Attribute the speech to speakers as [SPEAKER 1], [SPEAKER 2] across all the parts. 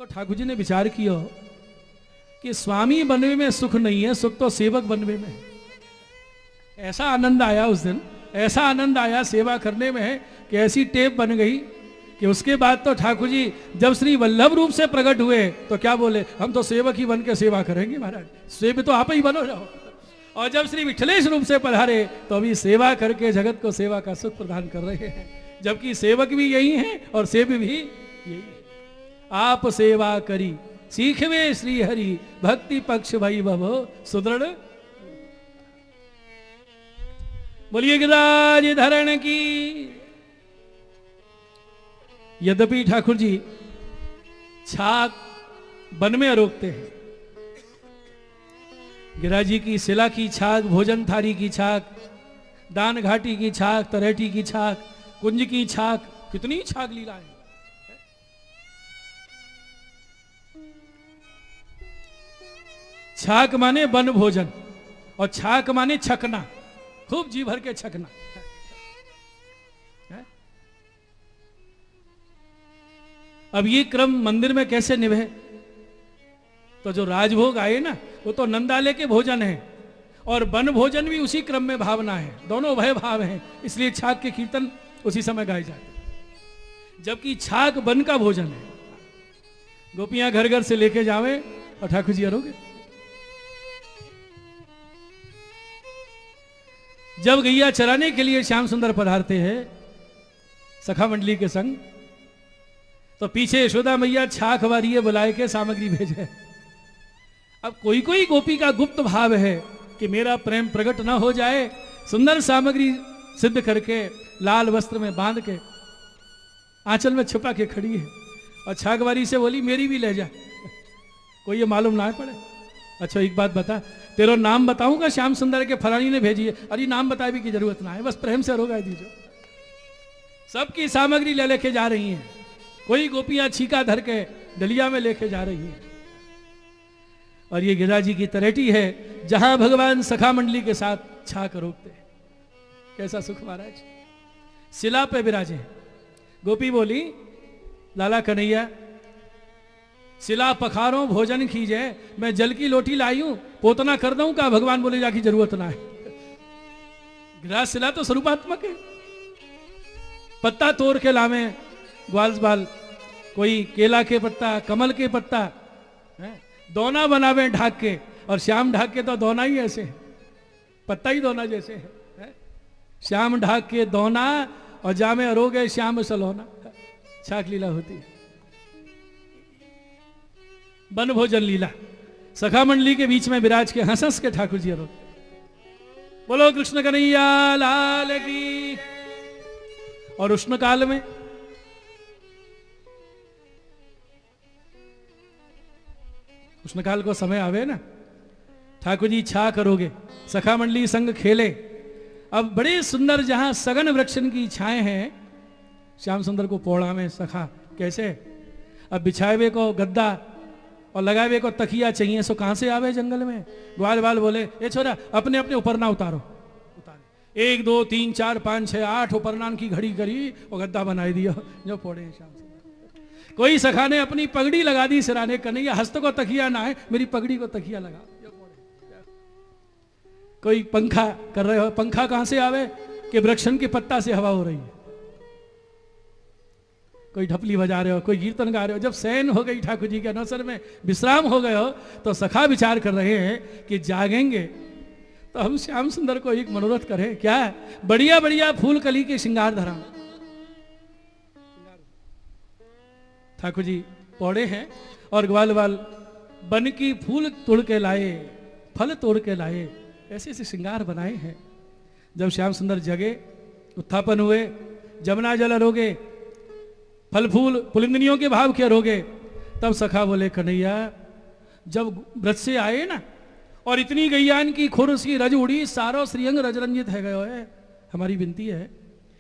[SPEAKER 1] तो ठाकुर जी ने विचार किया कि स्वामी बनने में सुख नहीं है, सुख तो सेवक बनने में है। ऐसा आनंद आया उस दिन, ऐसा आनंद आया सेवा करने में कि ऐसी टेप बन गई कि उसके बाद तो ठाकुर जी जब श्री वल्लभ रूप से प्रकट हुए तो क्या बोले, हम तो सेवक ही बन के सेवा करेंगे महाराज, सेव तो आप ही बनो जाओ। और जब श्री विठलेश रूप से पधारे तो अभी सेवा करके जगत को सेवा का सुख प्रदान कर रहे हैं, जबकि सेवक भी यही है और सेव भी यही है। आप सेवा करी सीखवे श्री हरि, भक्ति पक्ष भई भव सुदृढ़। बोलिए गिरिराज धरण की। यद्यपि ठाकुर जी छाक वन में रोकते हैं, गिरिराज जी की शिला की छाक, भोजन थारी की छाक, दान घाटी की छाक, तरेटी की छाक, कुंज की छाक, कितनी छाक लीला है। छाक माने वन भोजन और छाक माने छकना, खूब जी भर के छकना। अब ये क्रम मंदिर में कैसे निभे? तो जो राजभोग आए ना वो तो नंदाले के भोजन है और वन भोजन भी उसी क्रम में भावना है, दोनों भय भाव हैं, इसलिए छाक के कीर्तन उसी समय गाए जाते हैं। जबकि छाक वन का भोजन है, गोपियां घर घर से लेके जावे और ठाकुर जी अरोगे। जब गैया चराने के लिए श्याम सुंदर पधारते हैं सखा मंडली के संग, तो पीछे यशोदा मैया छाक वारिये बुलाए के सामग्री भेजे। अब कोई कोई गोपी का गुप्त भाव है कि मेरा प्रेम प्रकट ना हो जाए, सुंदर सामग्री सिद्ध करके लाल वस्त्र में बांध के आंचल में छुपा के खड़ी है और छाकवारी से बोली मेरी भी ले जा, कोई ये मालूम ना पड़े। अच्छा एक बात बता, तेरा नाम बताऊंगा श्याम सुंदर के फलानी ने भेजी है, अरे नाम बताए भी की जरूरत ना है, बस प्रेम से रोगा दीजिए। सबकी सामग्री ले लेके जा रही हैं, कोई गोपियां छीका धर के डलिया में लेके जा रही हैं। और ये गिरिराज जी की तरेटी है जहां भगवान सखा मंडली के साथ छाक रोकते हैं। कैसा सुख महाराज, शिला पे विराजे। गोपी बोली लाला कन्हैया शिला पखारो भोजन कीजे, मैं जल की लोटी लाई हूं, पोतना कर दूं का? भगवान बोले जाकी जरूरत ना है। गिरिराज शिला तो स्वरूपात्मक है, पत्ता तोड़ के लावे ग्वाल्स बाल, कोई केला के पत्ता, कमल के पत्ता, दोना बनावे ढाक के, और श्याम ढाक के तो दोना ही ऐसे है, पत्ता ही दोना जैसे है। श्याम ढाक के दोना और जामे अरोगे श्याम सलोना, छाक लीला होती है। वन भोजन लीला सखा मंडली के बीच में विराज के हंस हंस के ठाकुर जी अरोगे। बोलो कृष्ण कन्हैया लाल की। और उष्ण काल में उष्णकाल को समय आवे ना, ठाकुर जी छा करोगे, सखा मंडली संग खेले। अब बड़े सुंदर जहां सघन वृक्षन की छाए हैं, श्याम सुंदर को पौड़ा में सखा कैसे, अब बिछाए को गद्दा और लगाए को तकिया चाहिए, सो कहां से आवे जंगल में। ग्वाल बाल बोले ए छोरा अपने अपने ऊपर ना उतारो, उतारे 1 2 3 4 5 6 8 उपरनान की घड़ी करी और गद्दा बनाई दिया जो पौड़े हैं श्याम सुंदर। कोई सखा ने अपनी पगड़ी लगा दी सिराने, कन्हैया हस्त को तकिया ना है, मेरी पगड़ी को तकिया लगा। कोई पंखा कर रहे हो, पंखा कहां से आवे कि वृक्षन के पत्ता से हवा हो रही है। कोई ढपली बजा रहे हो, कोई कीर्तन गा रहे हो। जब शयन हो गई ठाकुर जी के अनवसर में, विश्राम हो गए हो, तो सखा विचार कर रहे हैं कि जागेंगे तो हम श्याम सुंदर को एक मनोरथ करें क्या, बढ़िया बढ़िया फूल कली के श्रृंगार धरा। ठाकुर जी पौड़े हैं और ग्वाल बाल बन की फूल तोड़ के लाए, फल तोड़ के लाए, ऐसे ऐसे श्रृंगार बनाए हैं। जब श्याम सुंदर जगे, उत्थापन हुए, जमुना जल अरोगे, फल फूल पुलिंदनियों के भाव के अरोगे, तब सखा बोले कन्हैया जब व्रत से आए ना और इतनी गैयान की खुर सी रज उड़ी, सारो श्रीअंग रजरंजित है गयो है, हमारी विनती है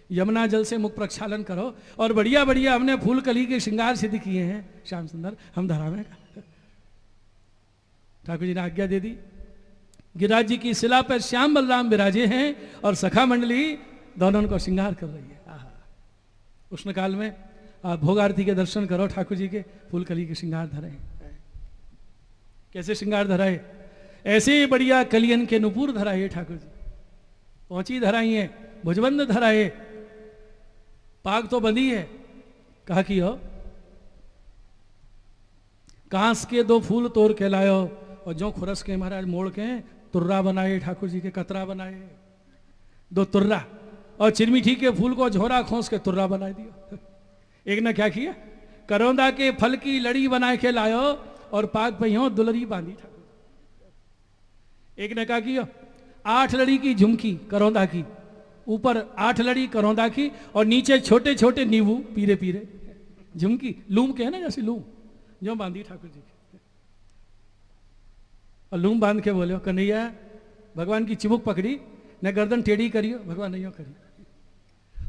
[SPEAKER 1] यमुना जल से मुख प्रक्षालन करो और बढ़िया बढ़िया हमने फूल कली के श्रृंगार सिद्ध किए हैं श्याम सुंदर, हम धरावे का। ठाकुर जी ने आज्ञा दे दी। गिरिराज जी की शिला पर श्याम बलराम विराजे हैं और सखा मंडली दोनों को श्रृंगार कर रही है। उष्ण काल में आप भोग आरती के दर्शन करो ठाकुर जी के, फूल कली के श्रृंगार धरे। कैसे श्रृंगार धराए? ऐसे बढ़िया कलियन के नुपुर धराए ठाकुर जी, पहुंची धराई है, भुजबंद धराए, पाग तो बंदी है। कहा कि हो कांस के 2 फूल तोड़ के लायो, और जो खुरस के महाराज मोड़ के तुर्रा बनाए ठाकुर जी के, कतरा बनाए 2 तुर्रा, और चिरमिठी के फूल को झोरा खोस के तुर्रा बना दिया। एक ने क्या किया, करौंदा के फल की लड़ी बना के लायो और पाग पहियों दुलरी बांधी ठाकुर। एक ने क्या किया, 8 लड़ी की झुमकी करौंदा की, ऊपर 8 लड़ी करौंदा की, और नीचे छोटे छोटे नींबू पीरे पीरे झुमकी, लूम के है ना जैसे लूम, जो बांधी ठाकुर जी की। और लूम बांध के बोले कन्हैया, भगवान की चिबुक पकड़ी ने गर्दन टेढ़ी करियो, भगवान नहीं करी,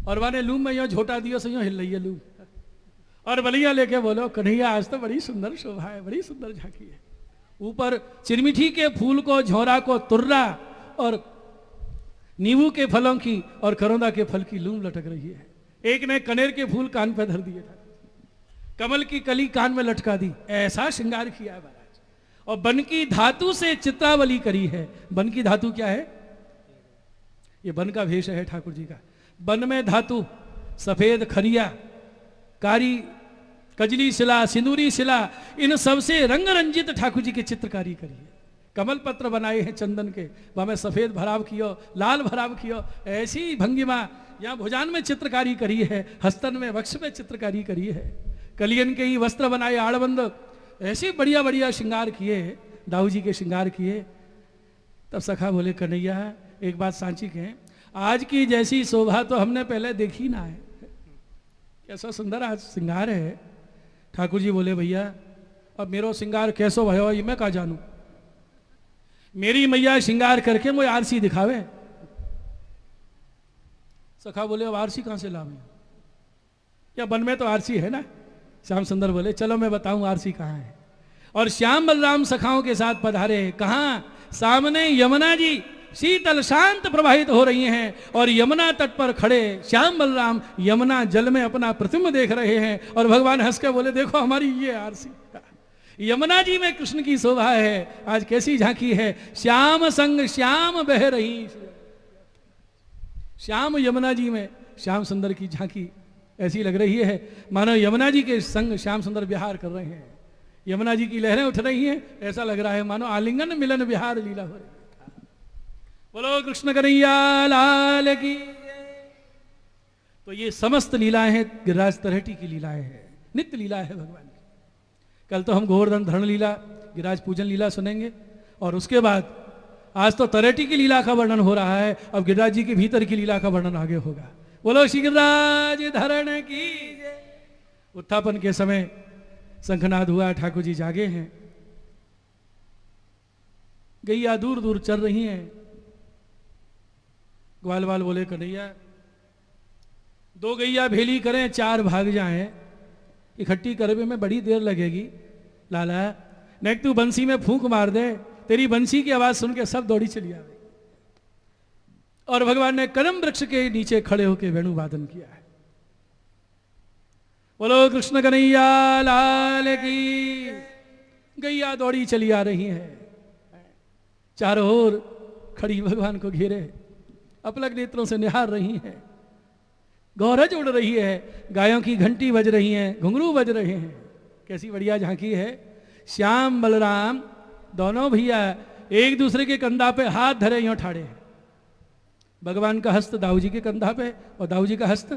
[SPEAKER 1] और वाने लूम में यो झोटा दियो से यो हिल रही है लूम, और बलिया लेके बोलो कन्हैया आज तो बड़ी सुंदर शोभा है, बड़ी सुंदर झांकी है। ऊपर चिरमिठी के फूल को, झोरा को तुर्रा, और नींबू के फलों की और करौंदा के फल की लूम लटक रही है। एक ने कनेर के फूल कान पे धर दिए था, कमल की कली कान में लटका दी, ऐसा श्रृंगार किया है महाराज। और बन की धातु से चित्रावली करी है। बन की धातु क्या है? ये बन का भेष है ठाकुर जी का। बन में धातु सफेद खरिया, कारी कजली शिला, सिंदूरी शिला, इन सबसे रंग रंजित ठाकुर जी की चित्रकारी करी है। कमल पत्र बनाए हैं चंदन के, वह में सफेद भराव कियो, लाल भराव कियो, ऐसी भंगिमा यहाँ भुजान में चित्रकारी करी है, हस्तन में वक्ष में चित्रकारी करी है, कलियन के ही वस्त्र बनाए आड़बंद, ऐसे बढ़िया बढ़िया श्रृंगार किए, दाऊ जी के श्रृंगार किए। तब सखा बोले कन्हैया एक बात सांची कहें, आज की जैसी शोभा तो हमने पहले देखी ना है, कैसा सुंदर आज श्रृंगार है। ठाकुर जी बोले भैया अब मेरो श्रृंगार कैसो भयो ये मैं का जानू, मेरी मैया श्रृंगार करके मुझे आरसी दिखावे। सखा बोले अब आरसी कहां से लावे, या बन में तो आरसी है ना। श्याम सुंदर बोले चलो मैं बताऊं आरसी कहाँ है। और श्याम बलराम सखाओं के साथ पधारे, कहाँ? सामने यमुना जी शीतल शांत प्रवाहित हो रही हैं, और यमुना तट पर खड़े श्याम बलराम यमुना जल में अपना प्रतिबिंब देख रहे हैं। और भगवान हंस के बोले देखो हमारी ये आरसी, यमुना जी में कृष्ण की शोभा है, आज कैसी झांकी है। श्याम संग श्याम बह रही, श्याम यमुना जी में श्याम सुंदर की झांकी ऐसी लग रही है मानो यमुना जी के संग श्याम सुंदर विहार कर रहे हैं, यमुना जी की लहरें उठ रही हैं, ऐसा लग रहा है मानो आलिंगन मिलन विहार लीला हो रही है। बोलो कृष्ण कन्हैया लाल की। तो ये समस्त लीलाएं हैं गिरिराज तलहटी की लीलाएं हैं, नित्य लीला है भगवान की। कल तो हम गोवर्धन धरण लीला, गिरिराज पूजन लीला सुनेंगे, और उसके बाद आज तो तलहटी की लीला का वर्णन हो रहा है, अब गिरिराज जी के भीतर की लीला का वर्णन आगे होगा। बोलो श्री गिरिराज धरण की। उत्थापन के समय शंखनाद हुआ, ठाकुर जी जागे हैं, गैया दूर दूर चल रही हैं। ग्वाल वाल बोले कन्हैया 2 गैया भेली करें 4 भाग जाएं, इकट्ठी करने में बड़ी देर लगेगी लाला, नहीं तू बंसी में फूंक मार दे, तेरी बंसी की आवाज सुन के सब दौड़ी चली आवे। और भगवान ने कदम वृक्ष के नीचे खड़े होकर वेणु वादन किया है। बोलो कृष्ण कन्हैया लाल की। गैया दौड़ी चली आ रही है, चारों ओर खड़ी भगवान को घेरे, अपलक नेत्रों से निहार रही हैं, गौरज उड़ रही है, गायों की घंटी बज रही है, घुंघरू बज रहे हैं, कैसी बढ़िया झांकी है। श्याम बलराम दोनों भैया एक दूसरे के कंधा पे हाथ धरे यूं ठाड़े हैं, भगवान का हस्त दाऊ जी के कंधा पे और दाऊ जी का हस्त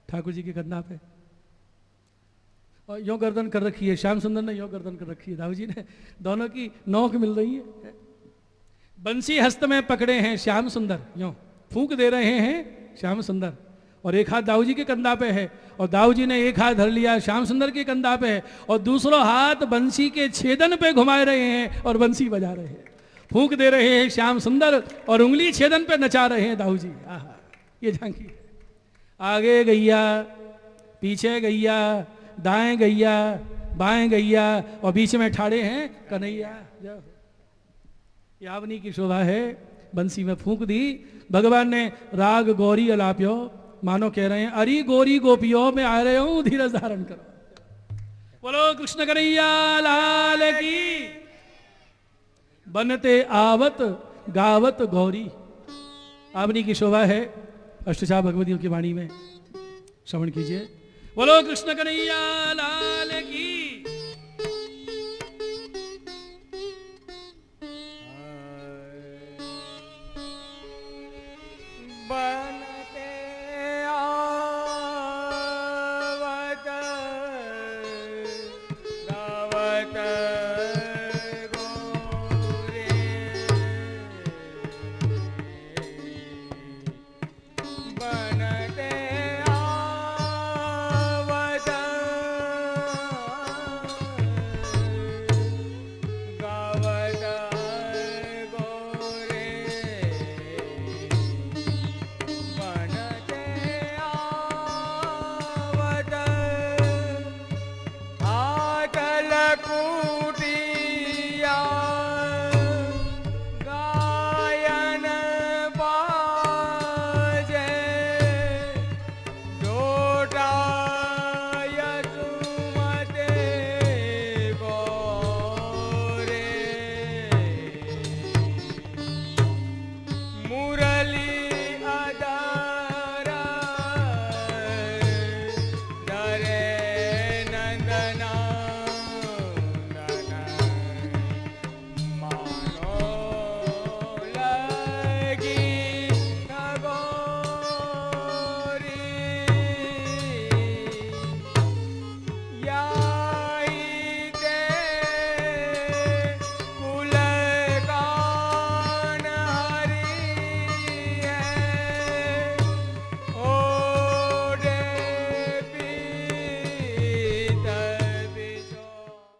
[SPEAKER 1] ठाकुर जी के कंधा पे, और यूं गर्दन कर रखी है, श्याम सुंदर ने यूं गर्दन कर रखी है, दाऊ जी ने, दोनों की नोक मिल रही है। बंसी हस्त में पकड़े हैं श्याम सुंदर, यूं फूंक दे रहे हैं श्याम सुंदर, और एक हाथ दाऊ जी के कंधा पे है, और दाऊ जी ने एक हाथ धर लिया श्याम सुंदर के कंधा पे है, और दूसरा हाथ बंसी के छेदन पे घुमा रहे हैं और बंसी बजा रहे हैं, फूंक दे रहे हैं श्याम सुंदर और उंगली छेदन पे नचा रहे हैं दाऊ जी। आहा, ये झांकी है। आगे गैया, पीछे गैया, दाएं गैया, बाएं गैया, और बीच में ठाड़े हैं कन्हैया। यावनी की शोभा है, बंसी में फूंक दी, भगवान ने राग गौरी अलाप्यो, मानो कह रहे हैं अरी गोरी गोपियों में आ रहे हूं, धीरज धारण करो। बोलो कृष्ण कन्हैया लाल की। बनते आवत गावत गौरी, आवनी की शोभा है अष्टचा भगवतियों की वाणी में, श्रवण कीजिए। बोलो कृष्ण कन्हैया लाल